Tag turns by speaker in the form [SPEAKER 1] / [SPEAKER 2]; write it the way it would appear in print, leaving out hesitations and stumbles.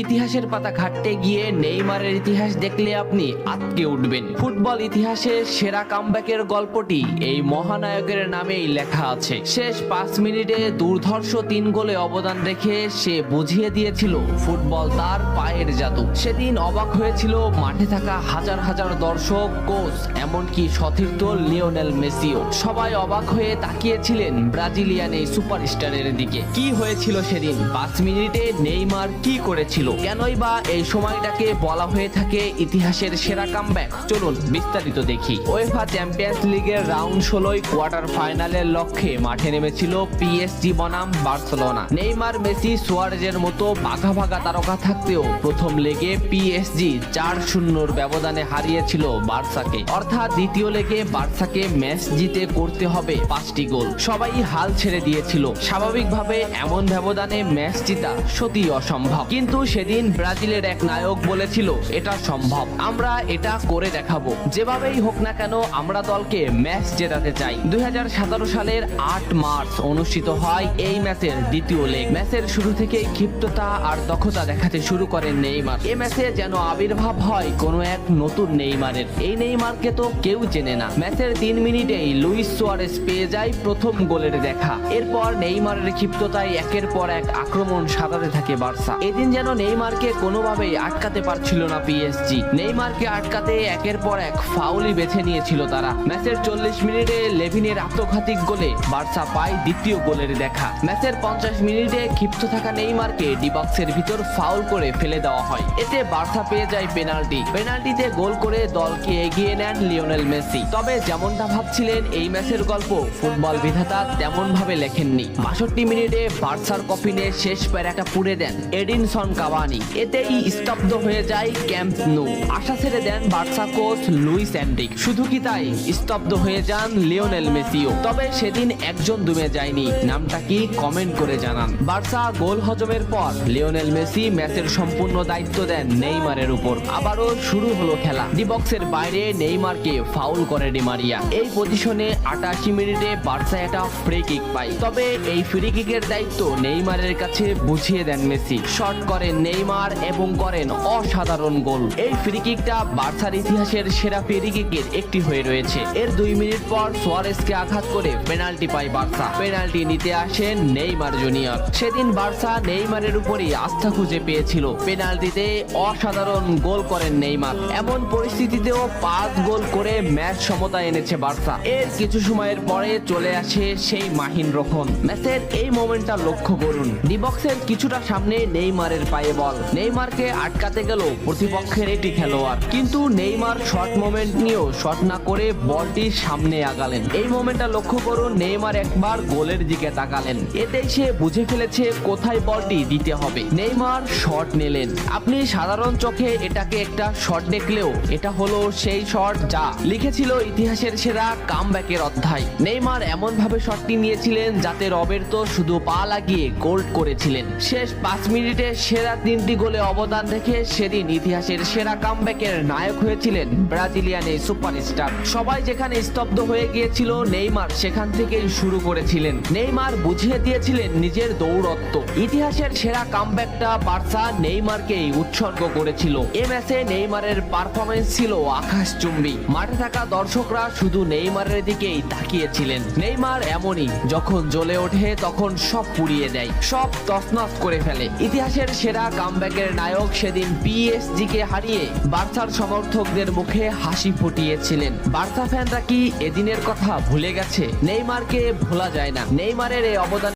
[SPEAKER 1] ইতিহাসের পাতা ঘাটতে গিয়ে নেইমারের ইতিহাস দেখলে আপনি আঁতকে উঠবেন। ফুটবল ইতিহাসে সেরা কামব্যাকের গল্পটি এই মহানায়কের নামেই লেখা আছে। শেষ 5 মিনিটে দুর্ধর্ষ 3 গোলে অবদান রেখে সে বুঝিয়ে দিয়েছিল ফুটবল তার পায়ের জাদু। সেদিন অবাক হয়েছিল মাঠে থাকা হাজার হাজার দর্শক, কোচ, এমনকি সতীর্থ লিওনেল মেসিও। সবাই অবাক হয়ে তাকিয়েছিলেন ব্রাজিলিয়ান এই সুপারস্টারের দিকে। কি হয়েছিল সেদিন? 5 মিনিটে নেইমার কি করেছিল? কেনই বা এই সময়টাকে বলা হয়ে থাকে ইতিহাসের সেরা কামব্যাক? চলুন বিস্তারিত দেখি। উয়েফা চ্যাম্পিয়ন্স লিগের রাউন্ড 16 কোয়ার্টার ফাইনালের লক্ষ্যে মাঠে নেমেছিল পিএসজি বনাম বার্সেলোনা। নেইমার, মেসি, সুয়ারেজের মতো ভাগা ভাগা তারকা থাকতেও প্রথম লেগে পিএসজি 4-0 ব্যবধানে হারিয়েছিল বার্সাকে। অর্থাৎ দ্বিতীয় লেগে বার্সাকে ম্যাচ জিতে করতে হবে 5টি গোল। সবাই হাল ছেড়ে দিয়েছিল। স্বাভাবিকভাবে এমন ব্যবধানে ম্যাচ জিতা সত্যিই অসম্ভব, কিন্তু সেদিন ব্রাজিলের এক নায়ক বলেছিল এটা সম্ভব, আমরা এটা করে দেখাবো। যেভাবেই হোক না কেন আমরা দলকে ম্যাচ জেতাতে চাই। 2017 সালের 8 মার্চ অনুষ্ঠিত হয় এই ম্যাচের দ্বিতীয় লেগ। ম্যাচের শুরু থেকেই ক্ষিপ্ততা আর দক্ষতা দেখাতে শুরু করেন নেইমার। এই ম্যাচে যেন আবির্ভাব হয় কোনো এক নতুন নেইমারের। এই নেইমারকে তো কেউ চেনে না। ম্যাচের 3 মিনিটেই লুইস সুয়ারেজ পেয়ে যায় প্রথম গোলের দেখা। এরপর নেইমারের ক্ষিপ্ততায় একের পর এক আক্রমণ সাজাতে থাকে বার্সা। এদিন যেন নেইমারকে কোনোভাবেই আটকাতে পারছিল না পিএসজি। নেইমারকে আটকাতে একের পর এক ফাউলই বেছে নিয়েছিল তারা। ম্যাচের 40 মিনিটে লেভিনের আত্মঘাতিক গোলে বার্সা পায় দ্বিতীয় গোলের দেখা। ম্যাচের 50 মিনিটে ক্ষিপ্ত থাকা নেইমারকে ডি বক্সের ভিতর ফাউল করে ফেলে দেওয়া হয়। এতে বার্সা পেয়ে যায় পেনাল্টি। পেনাল্টিতে গোল করে দলকে এগিয়ে নেন লিওনেল মেসি। তবে যেমনটা ভাবছিলেন এই ম্যাচের গল্প ফুটবল বিধাতা তেমন ভাবে লেখেননি। 62 মিনিটে বার্সার কফিনে শেষ প্যারাটা পুড়ে দেন এডিনসন কাভানি। এতেই স্তব্ধ হয়ে যায় ক্যাম্প নু। আশা ছেড়ে দেন বার্সা কোচ লুইস এনরিক। শুধু কি তাই, স্তব্ধ হয়ে যান লিওনেল মেসিও। তবে সেদিন একজন দমে যায়নি। নামটা কি কমেন্ট করে জানান। বার্সা গোল হজমের পর লিওনেল মেসি ম্যাচের সম্পূর্ণ দায়িত্ব দেন নেইমারের উপর। আবারও শুরু হলো খেলা। ডি বক্সের বাইরে নেইমারকে ফাউল করে ডি মারিয়া। এই পজিশনে 88 মিনিটে বার্সা একটা ফ্রি কিক পায়। তবে এই ফ্রি কিকের দায়িত্ব নেইমারের কাছে বুঝিয়ে দেন মেসি। শট করেন নেইমার এবং করেন অসাধারণ গোল। এই ফ্রি কিকটা বার্সার ইতিহাসের সেরা ফ্রি কিকের একটি হয়ে রয়েছে। এর 2 মিনিট পর সুয়ারেজকে আঘাত করে পেনাল্টি পায় বার্সা। পেনাল্টি নিতে আসেন নেইমার জুনিয়র। সেদিন বার্সা নেইমারের উপরই আস্থা খুঁজে পেয়েছিল। পেনাল্টিতে অসাধারণ গোল করেন নেইমার। এমন পরিস্থিতিতেও 5 গোল করে ম্যাচ সমতা এনেছে বার্সা। এর কিছু সময়ের পরে চলে আসে সেই মাহিন রক্ষণ। ম্যাচের এই মোমেন্টটা লক্ষ্য করুন। ডি বক্সের কিছুটা সামনে নেইমারের পায়ে বল। নেইমারকে আটকাতে গেল প্রতিপক্ষের একটি খেলোয়াড়, কিন্তু নেইমার শর্ট মোমেন্ট নিয়েও শট না করে বলটির সামনে আগালেন। এই মোমেন্টটা লক্ষ্য করুন। নেইমার একবার গোলের দিকে তাকালেন। এতেই সে বুঝে ফেলেছে কোথায় বলটি দিতে হবে। নেইমার শট নিলেন। আপনি সাধারণ চোখে এটাকে একটা শট দেখলেও এটা হলো সেই শট যা লিখেছিল ইতিহাসের সেরা কামব্যাকের অধ্যায়। নেইমার এমন ভাবে শটটি নিয়েছিলেন যাতে রবের্তো শুধু পা লাগিয়ে গোল করেছিলেন। শেষ 5 মিনিটে সেরা 3টি গোলে অবদান রেখে সেদিন ইতিহাসের সেরা কামব্যাকের নায়ক হয়েছিলেন ব্রাজিলিয়ান এই সুপারস্টার। সবাই যেখানে স্তব্ধ হয়ে গিয়েছিল নেইমার সেখান থেকেই শুরু করেছিলেন। নেইমার বুঝিয়ে দিয়েছিলেন নিজের দৌড়ত্ব। ইতিহাসের সেরা কামব্যাকটা বার্সা নেইমারকেই উৎসর্গ করেছিল। এ ম্যাচে নেইমারের পারফরমেন্স ছিল আকাশচুম্বী। মাঠে থাকা দর্শকরা শুধু নেইমারের দিকেই তাকিয়েছিলেন। নেইমার এমনই, যখন জ্বলে ওঠে তখন সব পুড়িয়ে দেয়, সব তছনছ করে ফেলে। ইতিহাসের সেরা কামব্যাকের নায়ক সেদিন পিএসজি কে হারিয়ে বার্সার সমর্থকদের মুখে হাসি ফুটিয়েছিলেন। বার্সা ফ্যানরা কি এদিনের কথা ভুলে গেছে? নেইমারকে ভোলা যায় না। নেইমারের এই অবদান